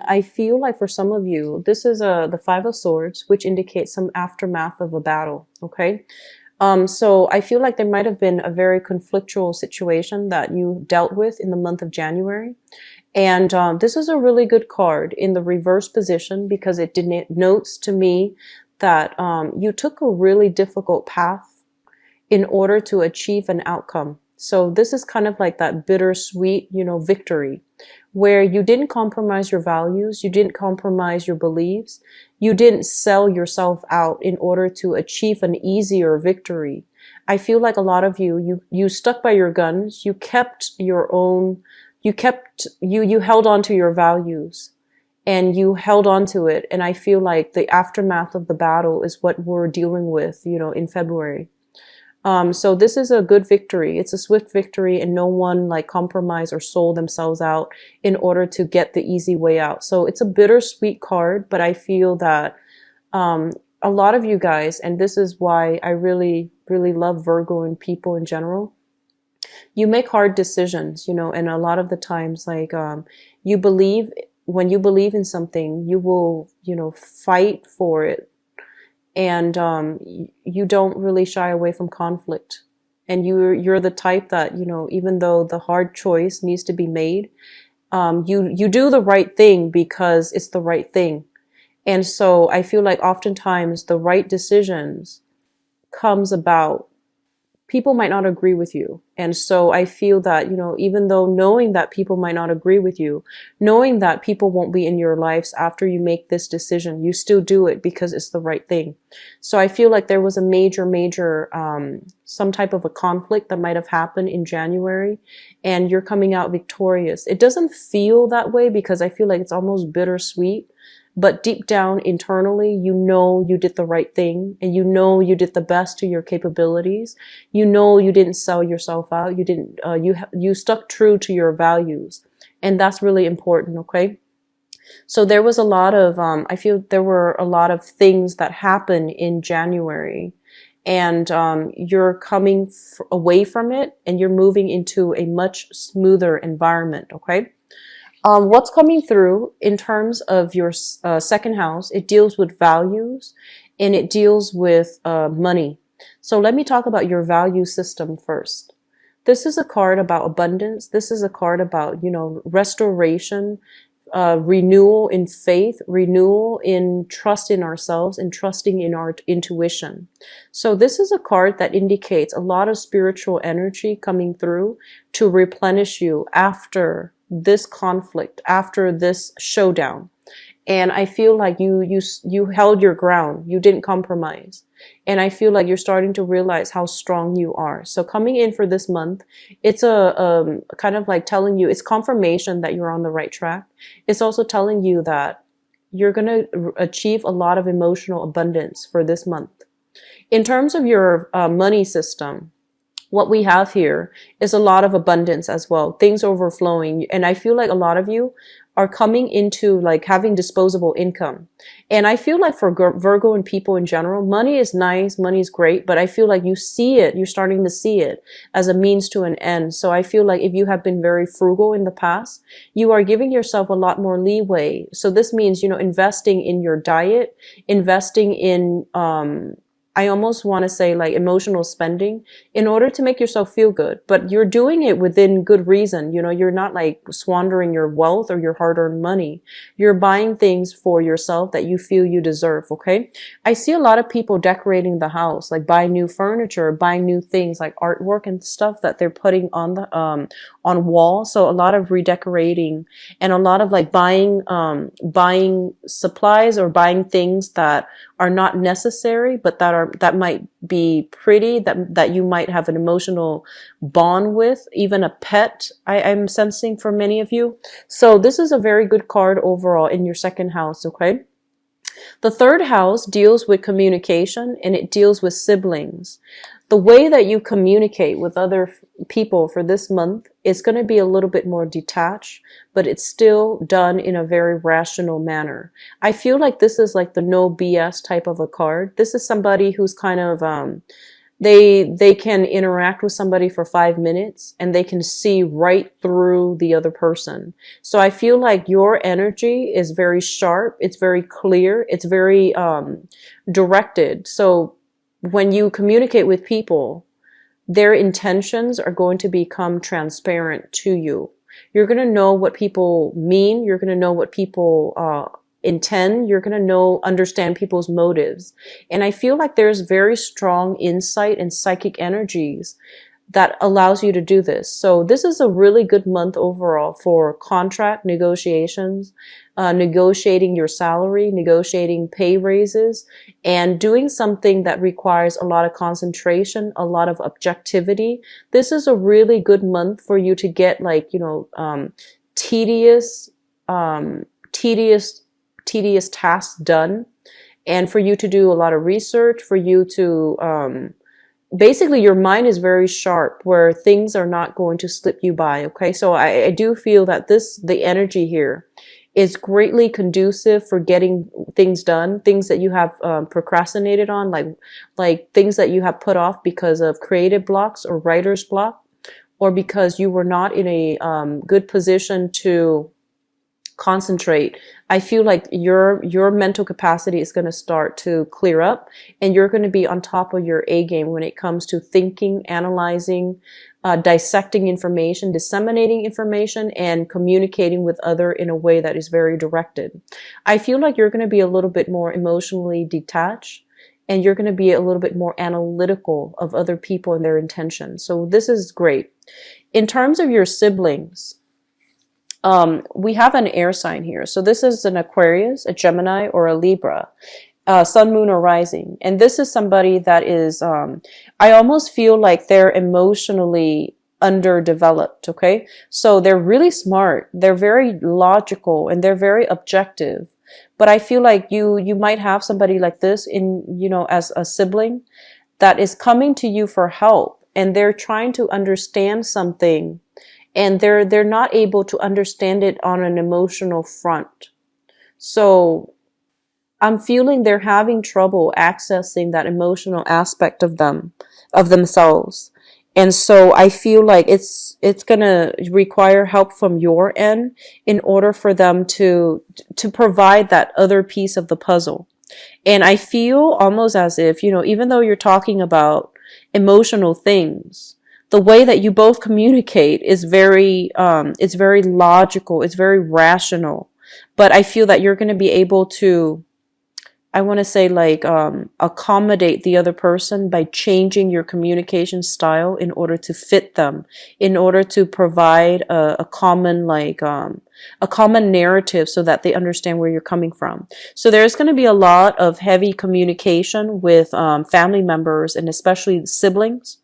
I feel like for some of you, this is the Five of Swords, which indicates some aftermath of a battle. Okay. So I feel like there might have been a very conflictual situation that you dealt with in the month of January. And this is a really good card in the reverse position because it denotes to me that you took a really difficult path in order to achieve an outcome. So this is kind of like that bittersweet, victory where you didn't compromise your values, you didn't compromise your beliefs, you didn't sell yourself out in order to achieve an easier victory. I feel like a lot of you stuck by your guns, you kept your own, you held on to your values and you held on to it. And I feel like the aftermath of the battle is what we're dealing with, in February. So this is a good victory. It's a swift victory and no one like compromised or sold themselves out in order to get the easy way out. So it's a bittersweet card, but I feel that, a lot of you guys, and this is why I really, really love Virgo and people in general, you make hard decisions, and a lot of the times, like, when you believe in something, you will, fight for it. And you don't really shy away from conflict. And you're the type that, even though the hard choice needs to be made, you do the right thing because it's the right thing. And so I feel like oftentimes the right decisions comes about. People might not agree with you. And so I feel that, even though knowing that people might not agree with you, knowing that people won't be in your lives after you make this decision, you still do it because it's the right thing. So I feel like there was a major, some type of a conflict that might have happened in January and you're coming out victorious. It doesn't feel that way because I feel like it's almost bittersweet. But deep down internally, you did the right thing and you did the best to your capabilities. You didn't sell yourself out. You didn't, you stuck true to your values. And that's really important. Okay. So there was a lot of, I feel there were a lot of things that happened in January and, you're coming away from it and you're moving into a much smoother environment. Okay. What's coming through in terms of your second house, it deals with values and it deals with money. So let me talk about your value system first. This is a card about abundance. This is a card about, restoration, renewal in faith, renewal in trust in ourselves and trusting in our intuition. So this is a card that indicates a lot of spiritual energy coming through to replenish you after this conflict, after this showdown. And I feel like you held your ground. You didn't compromise. And I feel like you're starting to realize how strong you are. So coming in for this month, it's a kind of like telling you, it's confirmation that you're on the right track. It's also telling you that you're going to achieve a lot of emotional abundance for this month. In terms of your money system, what we have here is a lot of abundance as well, things overflowing. And I feel like a lot of you are coming into like having disposable income. And I feel like for Virgo and people in general, money is nice, money is great, but I feel like you see it, you're starting to see it as a means to an end. So I feel like if you have been very frugal in the past, you are giving yourself a lot more leeway. So this means, investing in your diet, investing in, I almost want to say like emotional spending in order to make yourself feel good, but you're doing it within good reason. You're not like squandering your wealth or your hard-earned money. You're buying things for yourself that you feel you deserve. Okay. I see a lot of people decorating the house, like buying new furniture, buying new things like artwork and stuff that they're putting on the, on walls. So a lot of redecorating and a lot of like buying supplies or buying things that are not necessary, but that might be pretty, that you might have an emotional bond with, even a pet, I'm sensing for many of you. So this is a very good card overall in your second house, okay? The third house deals with communication and it deals with siblings. The way that you communicate with other people for this month is going to be a little bit more detached, but it's still done in a very rational manner. I feel like this is like the no BS type of a card. This is somebody who's kind of, They can interact with somebody for 5 minutes and they can see right through the other person. So I feel like your energy is very sharp. It's very clear. It's very directed. So when you communicate with people, their intentions are going to become transparent to you. You're going to know what people mean. You're going to know what people intend. You're going to understand people's motives. And I feel like there's very strong insight and psychic energies that allows you to do this. So this is a really good month overall for contract negotiations, negotiating your salary, negotiating pay raises, and doing something that requires a lot of concentration, a lot of objectivity. This is a really good month for you to get like, tedious, tedious tasks done, and for you to do a lot of research, for you to, basically your mind is very sharp where things are not going to slip you by. Okay. So I do feel that the energy here is greatly conducive for getting things done, things that you have procrastinated on, like things that you have put off because of creative blocks or writer's block, or because you were not in a good position to concentrate. I feel like your mental capacity is going to start to clear up, and you're going to be on top of your A game when it comes to thinking, analyzing, dissecting information, disseminating information, and communicating with other in a way that is very directed. I feel like you're going to be a little bit more emotionally detached, and you're going to be a little bit more analytical of other people and their intentions. So this is great. In terms of your siblings, we have an air sign here. So this is an Aquarius, a Gemini, or a Libra, sun, moon, or rising. And this is somebody that is, I almost feel like they're emotionally underdeveloped. Okay. So they're really smart. They're very logical and they're very objective. But I feel like you might have somebody like this in, as a sibling that is coming to you for help, and they're trying to understand something, and they're not able to understand it on an emotional front. So I'm feeling they're having trouble accessing that emotional aspect of themselves. And so I feel like it's going to require help from your end in order for them to provide that other piece of the puzzle. And I feel almost as if, even though you're talking about emotional things, the way that you both communicate is it's very logical. It's very rational. But I feel that you're going to be able to, I want to say accommodate the other person by changing your communication style in order to fit them, in order to provide a common narrative so that they understand where you're coming from. So there's going to be a lot of heavy communication with family members and especially siblings.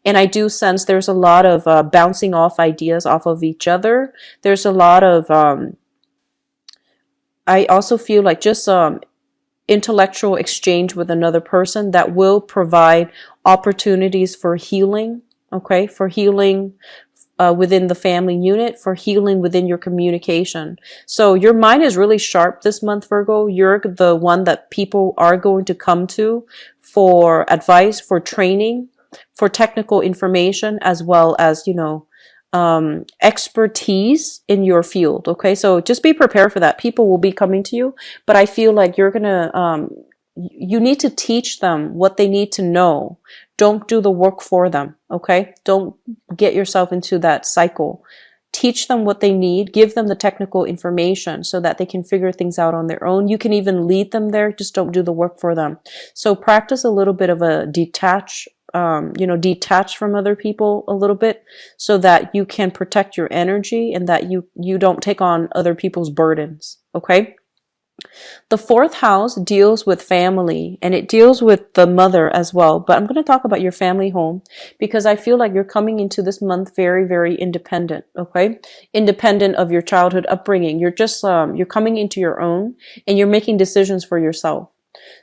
And I do sense there's a lot of bouncing off ideas off of each other. There's a lot of, I also feel like just intellectual exchange with another person that will provide opportunities for healing, okay? For healing within the family unit, for healing within your communication. So your mind is really sharp this month, Virgo. You're the one that people are going to come to for advice, for training, for technical information, as well as, expertise in your field. Okay. So just be prepared for that. People will be coming to you, but I feel like you're going to, you need to teach them what they need to know. Don't do the work for them. Okay. Don't get yourself into that cycle. Teach them what they need, give them the technical information so that they can figure things out on their own. You can even lead them there. Just don't do the work for them. So practice a little bit of a detach from other people a little bit so that you can protect your energy and that you don't take on other people's burdens. Okay. The fourth house deals with family, and it deals with the mother as well. But I'm going to talk about your family home because I feel like you're coming into this month very, very independent. Okay. Independent of your childhood upbringing. You're just, you're coming into your own and you're making decisions for yourself.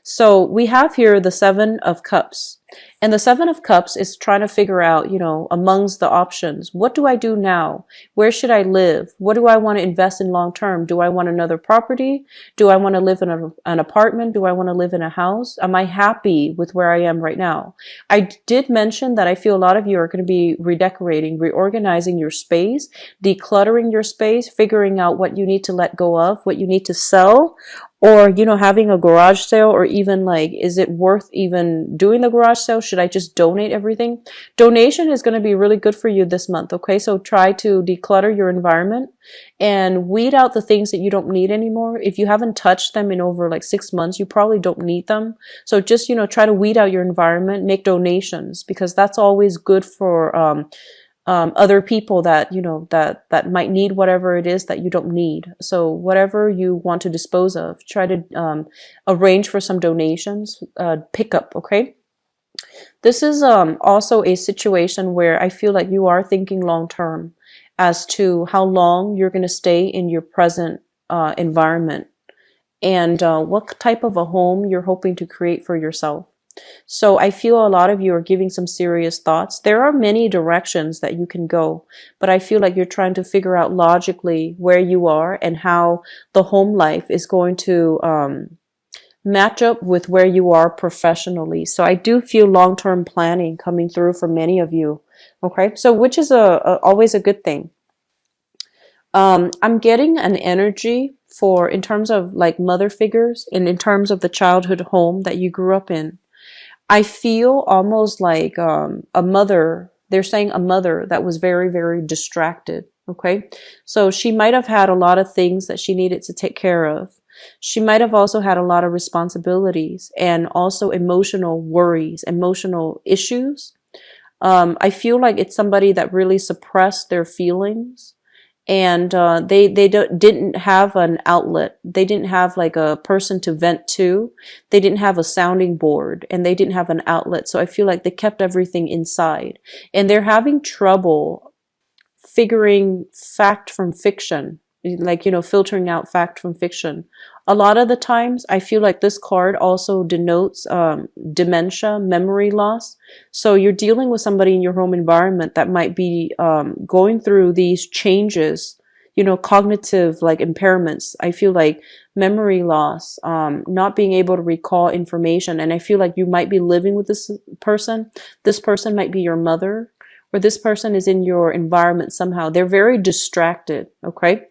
So we have here the 7 of Cups. And the Seven of Cups is trying to figure out, amongst the options, what do I do now? Where should I live? What do I want to invest in long term? Do I want another property? Do I want to live in an apartment? Do I want to live in a house? Am I happy with where I am right now? I did mention that I feel a lot of you are going to be redecorating, reorganizing your space, decluttering your space, figuring out what you need to let go of, what you need to sell, or, having a garage sale, or even like, is it worth even doing the garage sale? Should I just donate everything? Donation is going to be really good for you this month. Okay. So try to declutter your environment and weed out the things that you don't need anymore. If you haven't touched them in over like 6 months, you probably don't need them. So just, try to weed out your environment, make donations, because that's always good for, other people that, that might need whatever it is that you don't need. So whatever you want to dispose of, try to arrange for some donations, pick up, okay? This is also a situation where I feel like you are thinking long term as to how long you're going to stay in your present environment, and what type of a home you're hoping to create for yourself. So I feel a lot of you are giving some serious thoughts. There are many directions that you can go, but I feel like you're trying to figure out logically where you are and how the home life is going to match up with where you are professionally. So I do feel long-term planning coming through for many of you. Okay, so which is always a good thing. I'm getting an energy for, in terms of like mother figures and in terms of the childhood home that you grew up in. I feel almost like a mother, they're saying a mother that was very, very distracted. Okay. So she might have had a lot of things that she needed to take care of. She might have also had a lot of responsibilities and also emotional worries, emotional issues. I feel like it's somebody that really suppressed their feelings. And didn't have an outlet. They didn't have like a person to vent to. They didn't have a sounding board, and they didn't have an outlet. So I feel like they kept everything inside, and they're having trouble figuring fact from fiction, like, filtering out fact from fiction. A lot of the times I feel like this card also denotes dementia, memory loss. So you're dealing with somebody in your home environment that might be going through these changes, cognitive like impairments. I feel like memory loss, not being able to recall information. And I feel like you might be living with this person. This person might be your mother, or this person is in your environment somehow. They're very distracted. Okay.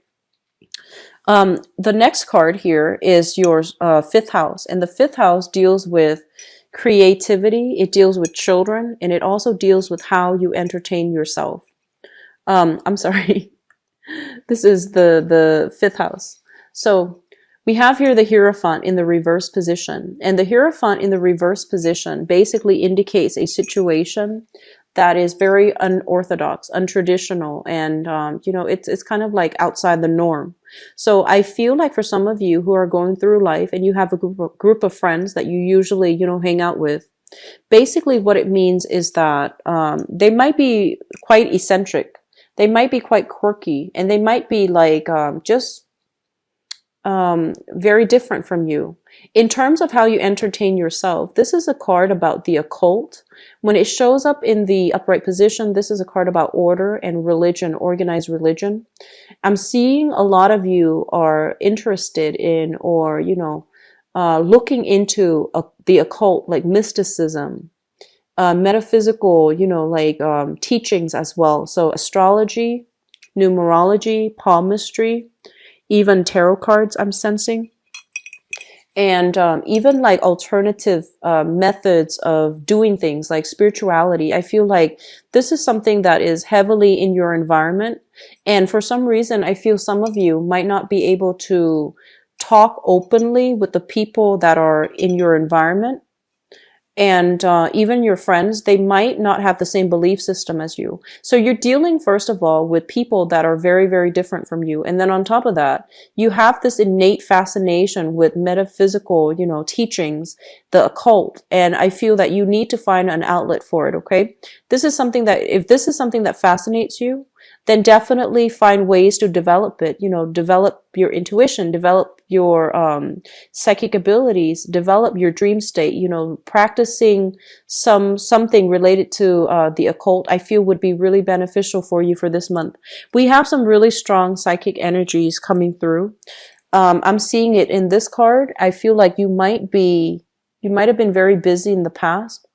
The next card here is your fifth house, and the fifth house deals with creativity. It deals with children, and it also deals with how you entertain yourself. I'm sorry. This is the fifth house. So we have here the Hierophant in the reverse position, and the Hierophant in the reverse position basically indicates a situation that is very unorthodox, untraditional, and it's kind of like outside the norm. So I feel like for some of you who are going through life and you have a group of friends that you usually hang out with, basically what it means is that they might be quite eccentric, they might be quite quirky, and they might be like just very different from you. In terms of how you entertain yourself, this is a card about the occult. When it shows up in the upright position, this is a card about order and religion, organized religion. I'm seeing a lot of you are interested in, or, looking into the occult, like mysticism, metaphysical, teachings as well. So astrology, numerology, palmistry, even tarot cards I'm sensing, and even like alternative methods of doing things like spirituality. I feel like this is something that is heavily in your environment, and for some reason I feel some of you might not be able to talk openly with the people that are in your environment. And even your friends, they might not have the same belief system as you. So you're dealing, first of all, with people that are very, very different from you. And then on top of that, you have this innate fascination with metaphysical, teachings, the occult. And I feel that you need to find an outlet for it, okay? This is something that, if this is something that fascinates you, then definitely find ways to develop it. You know, develop your intuition, develop your psychic abilities, develop your dream state. You know, practicing something related to the occult, I feel would be really beneficial for you for this month. We have some really strong psychic energies coming through. I'm seeing it in this card. I feel like you might have been very busy in the past.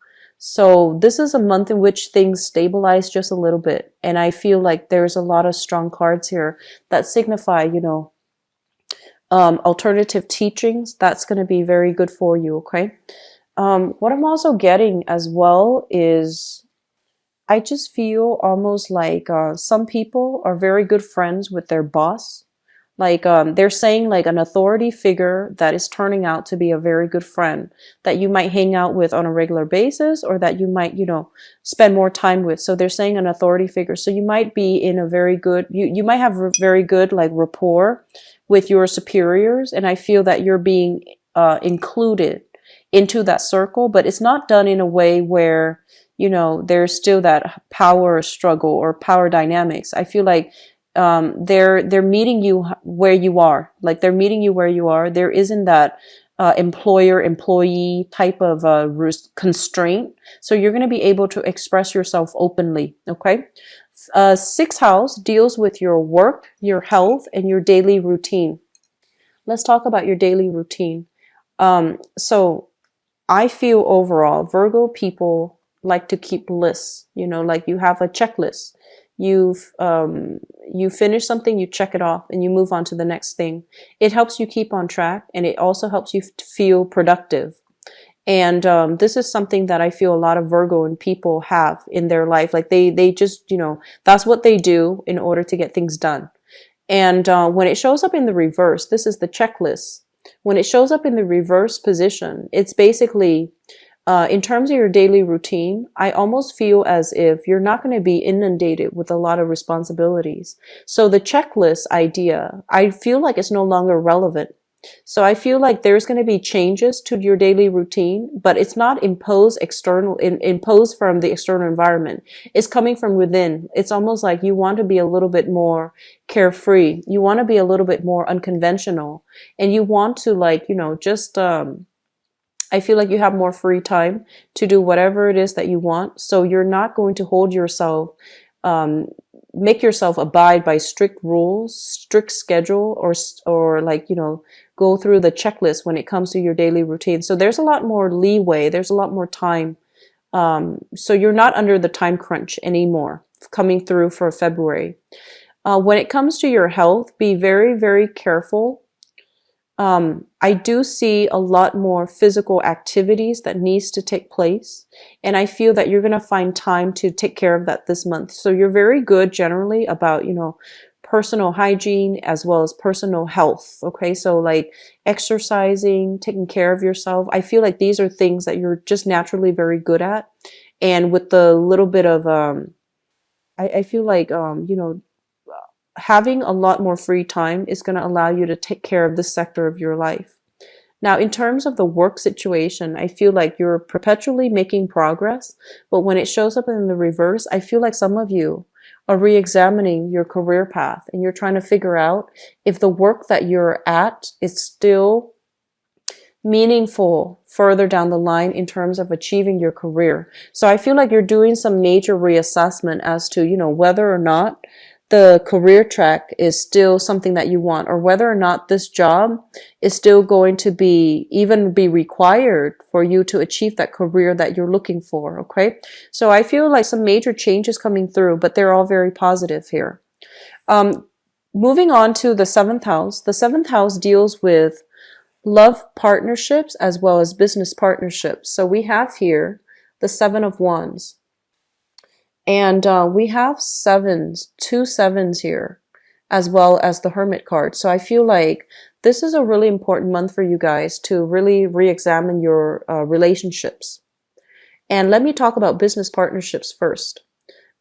So this is a month in which things stabilize just a little bit. And I feel like there's a lot of strong cards here that signify, you know, alternative teachings. That's going to be very good for you. Okay. What I'm also getting as well is I just feel almost like some people are very good friends with their boss. Like they're saying like an authority figure that is turning out to be a very good friend that you might hang out with on a regular basis, or that you might, you know, spend more time with. So they're saying an authority figure. So you might be in a very good, you might have very good like rapport with your superiors. And I feel that you're being included into that circle, but it's not done in a way where, you know, there's still that power struggle or power dynamics. I feel like they're meeting you where you are. Like they're meeting you where you are. There isn't that employer employee type of constraint. So you're going to be able to express yourself openly. Okay. Sixth house deals with your work, your health, and your daily routine. Let's talk about your daily routine. So I feel overall, Virgo people like to keep lists, you know, like you have a checklist. You finish something, you check it off, and you move on to the next thing. It helps you keep on track, and it also helps you feel productive. And this is something that I feel a lot of Virgo and people have in their life. Like they just, you know, that's what they do in order to get things done. And when it shows up in the reverse, this is the checklist. When it shows up in the reverse position, it's basically, in terms of your daily routine, I almost feel as if you're not going to be inundated with a lot of responsibilities. So the checklist idea, I feel like it's no longer relevant. So I feel like there's going to be changes to your daily routine, but it's not imposed imposed from the external environment. It's coming from within. It's almost like you want to be a little bit more carefree. You want to be a little bit more unconventional, and you want to, like, you know, just, I feel like you have more free time to do whatever it is that you want. So you're not going to hold yourself, make yourself abide by strict rules, strict schedule, or like, you know, go through the checklist when it comes to your daily routine. So there's a lot more leeway. There's a lot more time. So you're not under the time crunch anymore coming through for February. When it comes to your health, be very, very careful. I do see a lot more physical activities that needs to take place. And I feel that you're going to find time to take care of that this month. So you're very good generally about, you know, personal hygiene as well as personal health. Okay. So like exercising, taking care of yourself. I feel like these are things that you're just naturally very good at. And with the little bit of, I feel like, you know, having a lot more free time is going to allow you to take care of this sector of your life. Now, in terms of the work situation, I feel like you're perpetually making progress, but when it shows up in the reverse, I feel like some of you are re-examining your career path and you're trying to figure out if the work that you're at is still meaningful further down the line in terms of achieving your career. So I feel like you're doing some major reassessment as to, you know, whether or not the career track is still something that you want, or whether or not this job is still going to be required for you to achieve that career that you're looking for. Okay. So I feel like some major changes coming through, but they're all very positive here. Moving on to the seventh house. The seventh house deals with love partnerships as well as business partnerships. So we have here the Seven of Wands. And we have two sevens here, as well as the Hermit card. So I feel like this is a really important month for you guys to really re-examine your relationships. And let me talk about business partnerships first.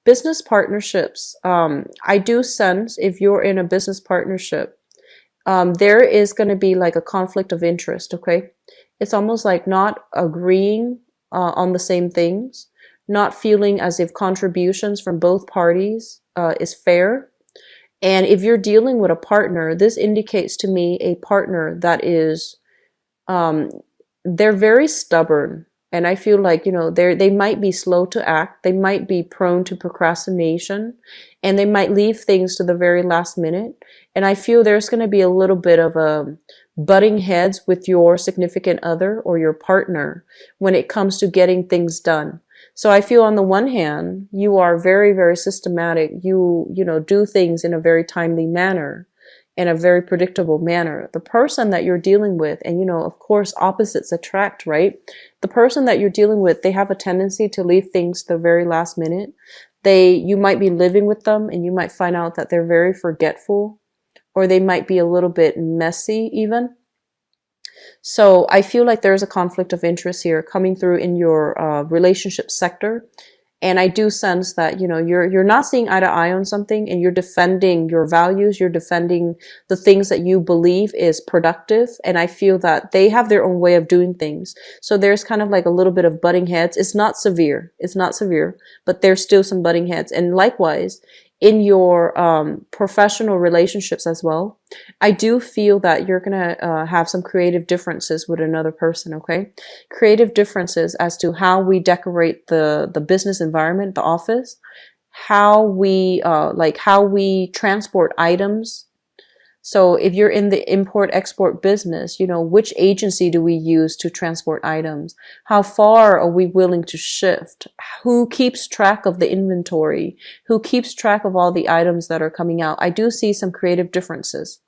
Business partnerships, I do sense if you're in a business partnership, there is going to be like a conflict of interest, okay? It's almost like not agreeing on the same things, not feeling as if contributions from both parties is fair. And if you're dealing with a partner, this indicates to me a partner that is, um, they're very stubborn. And I feel like, they might be slow to act. They might be prone to procrastination, and they might leave things to the very last minute. And I feel there's going to be a little bit of a butting heads with your significant other or your partner when it comes to getting things done. So I feel on the one hand, you are very, very systematic. You do things in a very timely manner, in a very predictable manner. The person that you're dealing with, and of course, opposites attract, right? The person that you're dealing with, they have a tendency to leave things to the very last minute. You might be living with them and you might find out that they're very forgetful, or they might be a little bit messy even. So I feel like there's a conflict of interest here coming through in your relationship sector. And I do sense that, you're not seeing eye to eye on something, and you're defending your values. You're defending the things that you believe is productive. And I feel that they have their own way of doing things. So there's kind of like a little bit of butting heads. It's not severe. It's not severe, but there's still some butting heads. And likewise, in your professional relationships as well, I do feel that you're going to have some creative differences with another person, okay? Creative differences as to how we decorate the business environment, the office, how we how we transport items. So if you're in the import-export business, which agency do we use to transport items? How far are we willing to shift? Who keeps track of the inventory? Who keeps track of all the items that are coming out? I do see some creative differences.